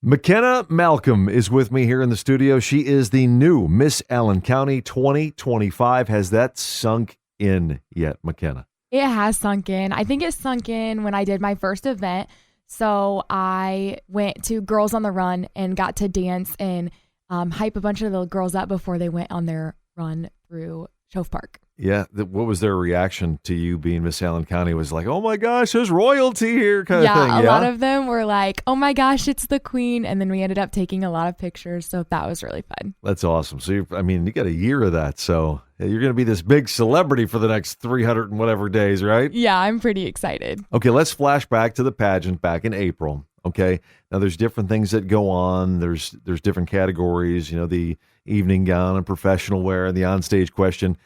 Makenna Malcolm is with me here in the studio. She is the new Miss Allen County 2025. Has that sunk in yet, Makenna? It has sunk in. I think it sunk in when I did my first event. So I went to Girls on the Run and got to dance and hype a bunch of the girls up before they went on their run through Shove Park. Yeah. What was their reaction to you being Miss Allen County? Was like, oh my gosh, there's royalty here kind of thing. Yeah, a lot of them were like, oh my gosh, it's the queen. And then we ended up taking a lot of pictures. So that was really fun. That's awesome. So, you got a year of that. So you're going to be this big celebrity for the next 300 and whatever days, right? Yeah, I'm pretty excited. Okay, let's flash back to the pageant back in April. Okay, now there's different things that go on. There's different categories, the evening gown and professional wear and the onstage question.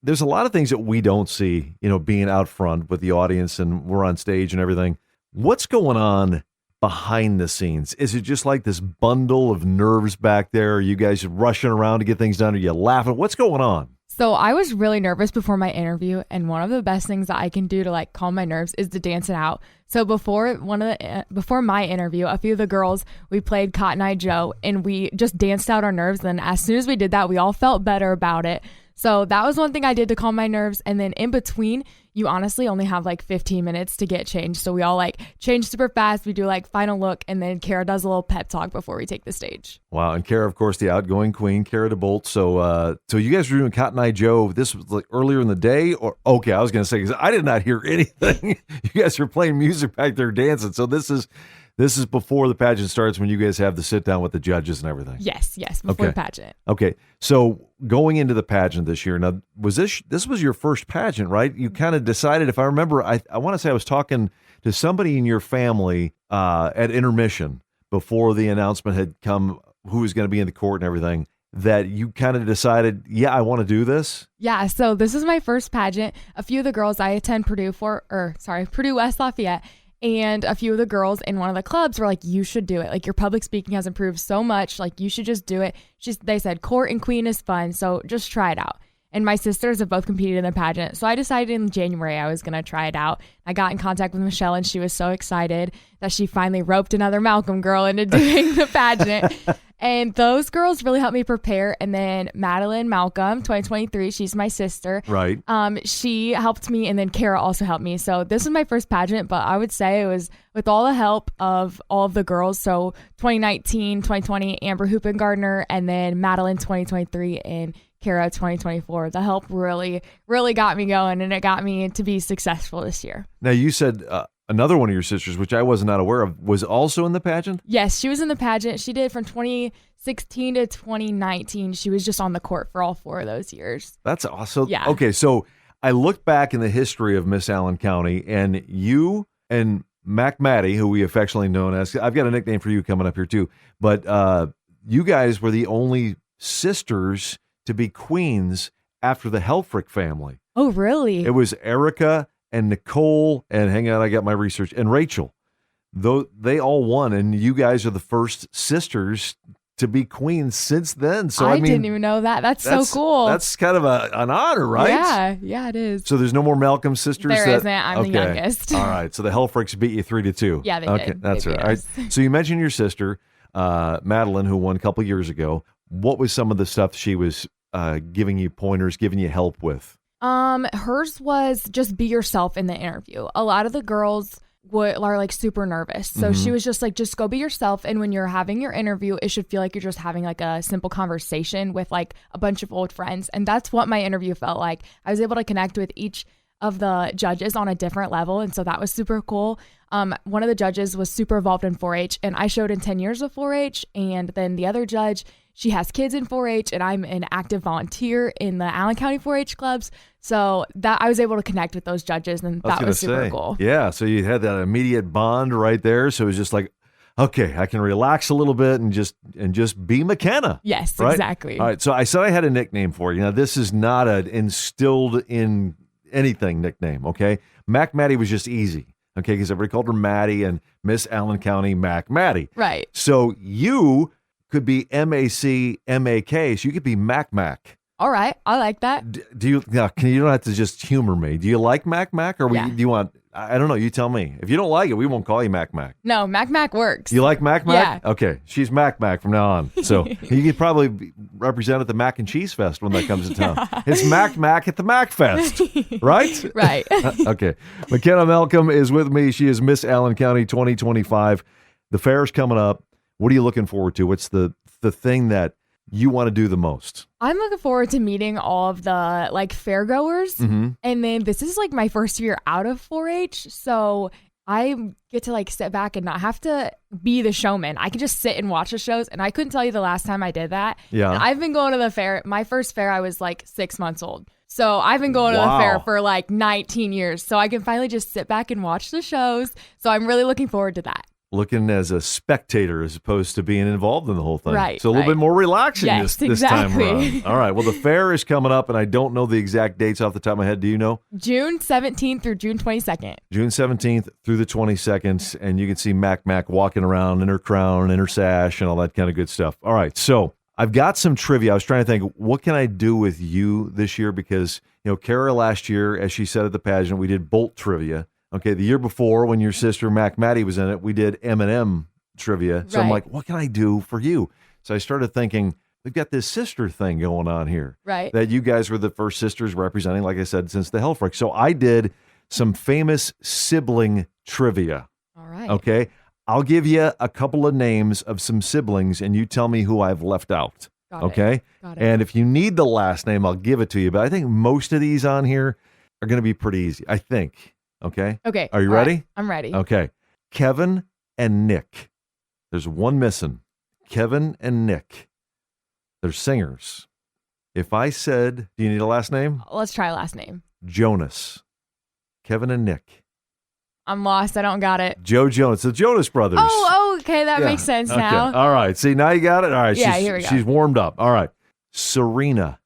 There's a lot of things that we don't see, being out front with the audience and we're on stage and everything. What's going on behind the scenes? Is it just like this bundle of nerves back there? Are you guys rushing around to get things done? Are you laughing? What's going on? So I was really nervous before my interview, and one of the best things that I can do to calm my nerves is to dance it out. So before my interview, a few of the girls, we played Cotton Eye Joe, and we just danced out our nerves. And as soon as we did that, we all felt better about it. So that was one thing I did to calm my nerves. And then in between, you honestly only have 15 minutes to get changed. So we all change super fast. We do final look, and then Kara does a little pep talk before we take the stage. Wow. And Kara, of course, the outgoing queen, Kara DeBolt. So you guys were doing Cotton Eye Joe. This was earlier in the day, or okay, I was going to say, because I did not hear anything. You guys were playing music back there dancing. So this is before the pageant starts, when you guys have the sit down with the judges and everything. Yes, before the pageant. Okay, so going into the pageant this year, now this was your first pageant, right? You kind of decided, if I remember, I want to say I was talking to somebody in your family at intermission before the announcement had come, who was going to be in the court and everything, that you kind of decided, yeah, I want to do this? Yeah, so this is my first pageant. A few of the girls I attend Purdue West Lafayette, and a few of the girls in one of the clubs were like, you should do it. Your public speaking has improved so much. You should just do it. They said court and queen is fun, so just try it out. And my sisters have both competed in the pageant. So I decided in January I was going to try it out. I got in contact with Michelle, and she was so excited that she finally roped another Malcolm girl into doing the pageant. And those girls really helped me prepare. And then Madeline Malcolm, 2023, she's my sister. Right. She helped me, and then Kara also helped me. So this was my first pageant, but I would say it was with all the help of all of the girls. So 2019, 2020, Amber Hoopengardner, and then Madeline 2023, and Kara 2024. The help really, really got me going, and it got me to be successful this year. Now, you said another one of your sisters, which I was not aware of, was also in the pageant? Yes, she was in the pageant. She did from 2016 to 2019. She was just on the court for all 4 of those years. That's awesome. Yeah. Okay, so I looked back in the history of Miss Allen County, and you and Mac Maddie, who we affectionately known as, I've got a nickname for you coming up here too, but you guys were the only sisters to be queens after the Helfrich family. Oh, really? It was Erica and Nicole, and hang on, I got my research, and Rachel. Though they all won, and you guys are the first sisters to be queens since then. So I mean, didn't even know that. That's so cool. That's kind of an honor, right? Yeah, it is. So there's no more Malcolm sisters? There isn't. I'm the youngest. All right. So the Helfrichs beat you 3-2. Yeah, they did. Okay, that's right. All right. So you mentioned your sister, Madeline, who won a couple years ago. What was some of the stuff she was giving you pointers, giving you help with? Hers was just be yourself in the interview. A lot of the girls are super nervous. So she was just go be yourself. And when you're having your interview, it should feel like you're just having a simple conversation with a bunch of old friends. And that's what my interview felt like. I was able to connect with each of the judges on a different level. And so that was super cool. One of the judges was super involved in 4-H, and I showed in 10 years of 4-H. And then the other judge, she has kids in 4-H, and I'm an active volunteer in the Allen County 4-H clubs. So that I was able to connect with those judges, and that was super cool. Yeah, so you had that immediate bond right there. So it was just okay, I can relax a little bit and just be Makenna. Yes, right? Exactly. All right, so I said I had a nickname for you. Now, this is not an instilled in anything nickname, okay? Mac Maddie was just easy, okay, because everybody called her Maddie, and Miss Allen County Mac Maddie. Right. So you could be MAC, MAK, so you could be Mac Mac. All right. I like that. Do you? Now, you don't have to just humor me. Do you like Mac Mac, or Yeah. do you want? I don't know. You tell me. If you don't like it, we won't call you Mac Mac. No, Mac Mac works. You like Mac Mac? Yeah. Okay. She's Mac Mac from now on. So you could probably represent at the Mac and Cheese Fest when that comes to town. It's Mac Mac at the Mac Fest, right? Right. Okay. Makenna Malcolm is with me. She is Miss Allen County 2025. The fair's coming up. What are you looking forward to? What's the thing that you want to do the most? I'm looking forward to meeting all of the like fairgoers. Mm-hmm. And then this is like my first year out of 4-H. So I get to like sit back and not have to be the showman. I can just sit and watch the shows. And I couldn't tell you the last time I did that. Yeah. And I've been going to the fair. My first fair, I was like 6 months old. So I've been going to the fair for like 19 years. So I can finally just sit back and watch the shows. So I'm really looking forward to that. Looking as a spectator as opposed to being involved in the whole thing. Right. So a little bit more relaxing Yes, this time exactly. around. All right. Well, the fair is coming up, and I don't know the exact dates off the top of my head. Do you know? June 17th through June 22nd. June 17th through the 22nd, and you can see Mac Mac walking around in her crown and her sash and all that kind of good stuff. All right. So I've got some trivia. I was trying to think, what can I do with you this year? Because, Kara last year, as she said at the pageant, we did Bolt trivia. Okay, the year before, when your sister Mac Maddie was in it, we did M&M trivia. So I'm like, what can I do for you? So I started thinking, we've got this sister thing going on here. Right. That you guys were the first sisters representing, like I said, since the Hell Freak. So I did some famous sibling trivia. All right. Okay. I'll give you a couple of names of some siblings, and you tell me who I've left out. Got okay. it. Got it. And if you need the last name, I'll give it to you. But I think most of these on here are going to be pretty easy, I think. Okay. Okay. Are you All ready? right. I'm ready. Okay. Kevin and Nick. There's one missing. Kevin and Nick. They're singers. If I said, do you need a last name? Let's try last name. Jonas. Kevin and Nick. I'm lost. I don't got it. Joe Jonas. The Jonas Brothers. Oh, okay. That Yeah. makes sense Okay. now. All right. See, now you got it? All right. Yeah, here we go. She's warmed up. All right. Serena,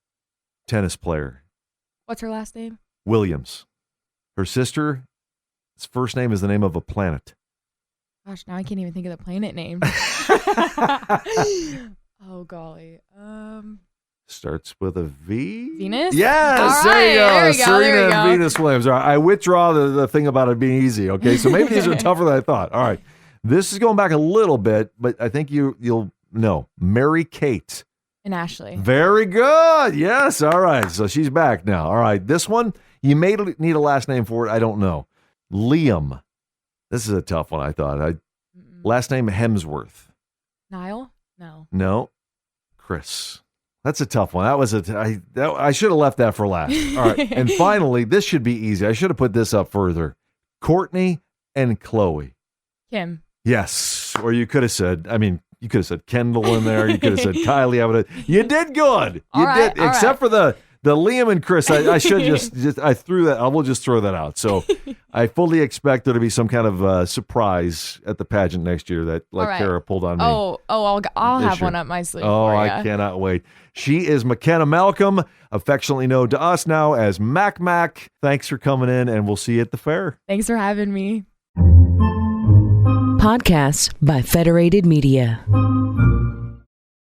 tennis player. What's her last name? Williams. Her sister's first name is the name of a planet. Gosh, now I can't even think of the planet name. Oh, golly. Starts with a V. Venus? Yes, All there right, you go. there we go, Serena there we and go. Venus Williams. All right, I withdraw the thing about it being easy. Okay, so maybe these are tougher than I thought. All right, this is going back a little bit, but I think you'll know. Mary Kate. And Ashley. Very good. Yes. All right. So she's back now. All right. This one, you may need a last name for it. I don't know. Liam. This is a tough one, I thought. Last name Hemsworth. Niall? No. No. Chris. That's a tough one. That was I should have left that for last. All right. And finally, this should be easy. I should have put this up further. Courtney and Chloe. Kim. Yes. Or you could have said, you could have said Kendall in there. You could have said Kylie. You did good. You did, except for the Liam and Chris. I should just I threw that. I will just throw that out. So I fully expect there to be some kind of surprise at the pageant next year that Kara pulled on me. I'll have one up my sleeve. Oh, for ya. I cannot wait. She is Makenna Malcolm, affectionately known to us now as Mac Mac. Thanks for coming in, and we'll see you at the fair. Thanks for having me. Podcasts by Federated Media.